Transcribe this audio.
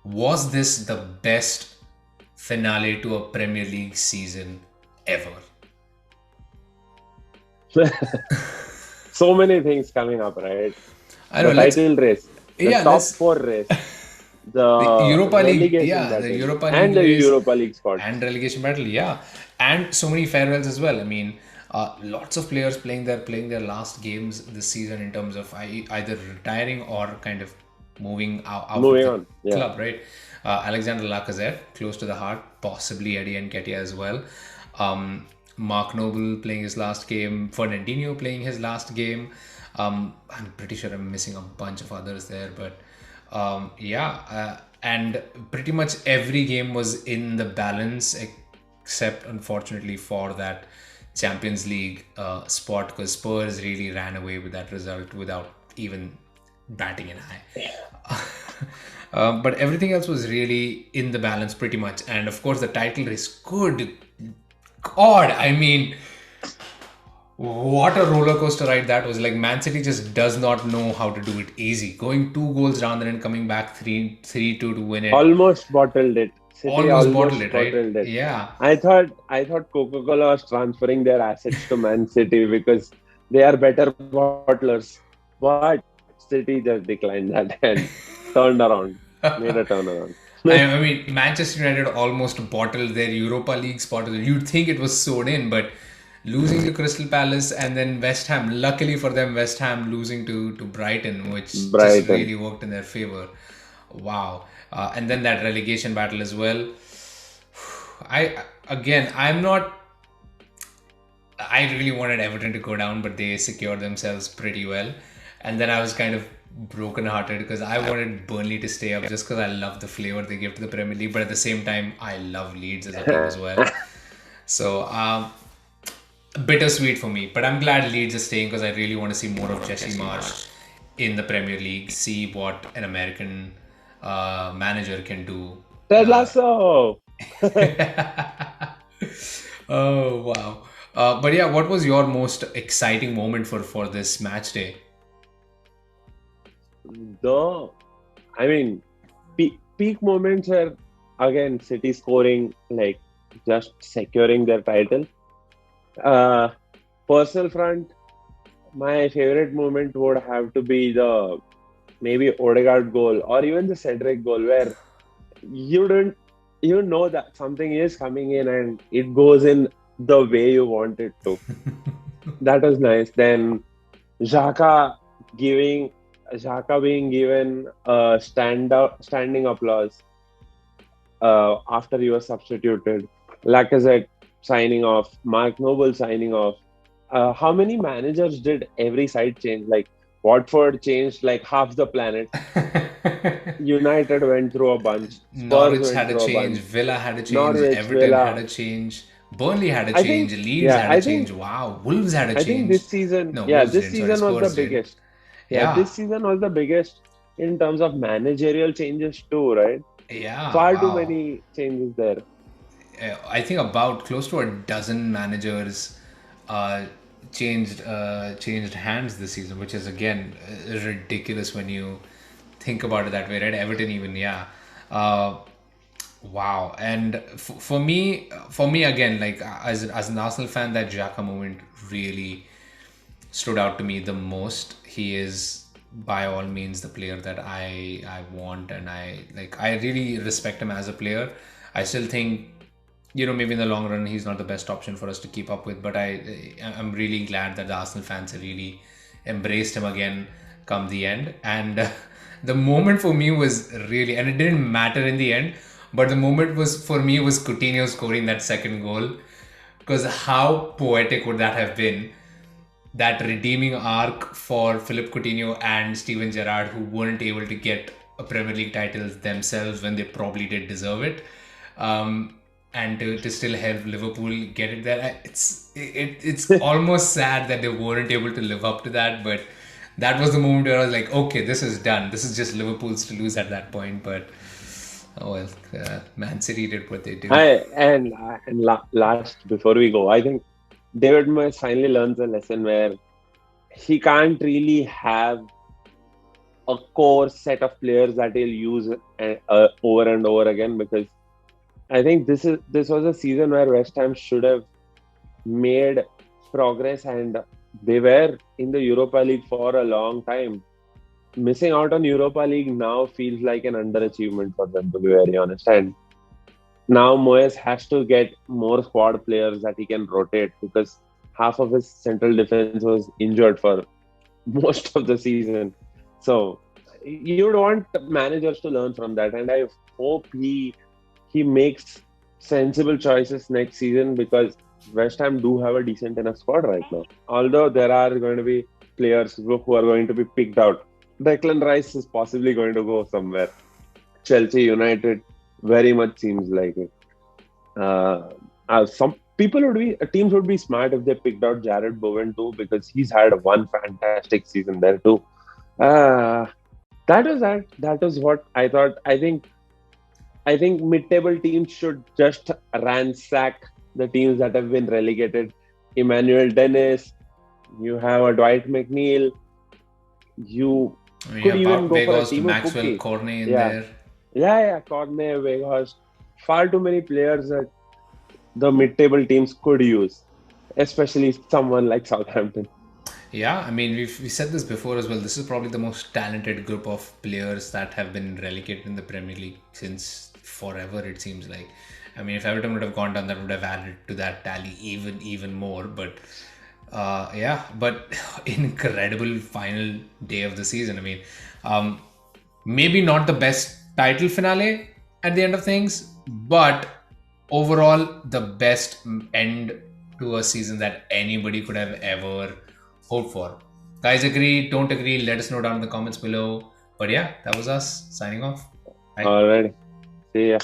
was this the best finale to a Premier League season ever? So many things coming up, right? I know. The title race, the Yeah, top let's four race, the the Europa League, relegation yeah, the battle, Europa League and the race Europa League and spots. relegation battle, yeah, and so many farewells as well. I mean, lots of players playing their last games this season in terms of either retiring or kind of moving out of Moving the on. Yeah. club, right? Alexander Lacazette, close to the heart, possibly Eddie Nketiah as well. Mark Noble playing his last game, Fernandinho playing his last game. I'm pretty sure I'm missing a bunch of others there, but yeah, and pretty much every game was in the balance, except unfortunately for that Champions League spot, because Spurs really ran away with that result without even batting an eye. But everything else was really in the balance pretty much, and of course the title race. Good God, I mean, what a roller coaster ride that was. Like, Man City just does not know how to do it easy. Going 2 goals down and then coming back 3-2 to win it. Almost bottled it. City Almost bottled almost it, right? bottled it. Yeah. I thought Coca-Cola was transferring their assets to Man City because they are better bottlers. But City just declined that and turned around, made a turnaround. I mean, Manchester United almost bottled their Europa League spot. You'd think it was sewn in, but losing to Crystal Palace and then West Ham, luckily for them, West Ham losing to Brighton, which just Brighton. really worked in their favor. Wow. And then that relegation battle as well. I'm not. I really wanted Everton to go down, but they secured themselves pretty well. And then I was kind of broken-hearted because I wanted Burnley to stay up just because I love the flavor they give to the Premier League. But at the same time, I love Leeds as a team as well. So bittersweet for me. But I'm glad Leeds is staying because I really want to see more of Jesse Marsch in the Premier League. See what an American manager can do. Ted Lasso. Oh wow! But yeah, what was your most exciting moment for this match day? The, I mean, peak moments were again City scoring, like just securing their title. Uh, Personal front, my favorite moment would have to be the maybe Odegaard goal or even the Cedric goal where you don't you know that something is coming in and it goes in the way you want it to. That was nice. Then Xhaka giving being given a standing applause after he was substituted. Lacazette signing off, Mark Noble signing off. How many managers did every side change? Like Watford changed like half the planet. United went through a bunch. Spurs Norwich went had a through a change, bunch. Villa had a change, Norwich, Everton had Villa. a change, Burnley had a I change, think, Leeds yeah, had a I change. think, Wow, Wolves had a I think change. this season, No, yeah, Wolves this didn't. Sorry, season was the Spurs did. biggest. Yeah, Yeah, this season was the biggest in terms of managerial changes too, right? yeah. Far too Wow. many changes there. I think about close to a dozen managers uh, changed hands this season, which is again ridiculous when you think about it that way, right? Everton, even, yeah. Uh, wow. And for me again, like as an Arsenal fan, that Xhaka moment really stood out to me the most. He is by all means the player that I want, and I really respect him as a player. I still think, maybe in the long run he's not the best option for us to keep up with, but I'm really glad that the Arsenal fans have really embraced him again come the end. And the moment for me was really, and it didn't matter in the end, but the moment was for me was Coutinho scoring that second goal, because how poetic would that have been, that redeeming arc for Philip Coutinho and Steven Gerrard, who weren't able to get a Premier League title themselves when they probably did deserve it, and to still help Liverpool get it there. It's almost sad that they weren't able to live up to that, but that was the moment where I was like, okay, this is done. This is just Liverpool's to lose at that point. But oh well, Man City did what they do. Last before we go, I think David Moyes finally learns a lesson where he can't really have a core set of players that he'll use over and over again, because I think this was a season where West Ham should have made progress, and they were in the Europa League for a long time. Missing out on Europa League now feels like an underachievement for them, to be very honest. And now Moyes has to get more squad players that he can rotate, because half of his central defense was injured for most of the season. So you would want managers to learn from that, and I hope he makes sensible choices next season, because West Ham do have a decent enough squad right now. Although there are going to be players who are going to be picked out. Declan Rice is possibly going to go somewhere. Chelsea United very much seems like it. Some people would be teams would be smart if they picked out Jared Bowen too, because he's had one fantastic season there too. Uh, that was that. That was what I thought. I think mid-table teams should just ransack the teams that have been relegated. Emmanuel Dennis, you have a Dwight McNeil. You I mean, you could have even Bout go for a Weghorst, Timo Maxwell, Pukki. Cornet in Yeah, there. yeah. Cornet, Weghorst. Far too many players that the mid-table teams could use, especially someone like Southampton. Yeah, I mean, we said this before as well. This is probably the most talented group of players that have been relegated in the Premier League since forever, it seems like. I mean, if Everton would have gone down, that would have added to that tally even more. But yeah, but incredible final day of the season. I mean, um, maybe not the best title finale at the end of things, but overall the best end to a season that anybody could have ever hoped for. Guys, agree, don't agree, let us know down in the comments below. But yeah, that was us signing off. Bye. All right. See ya.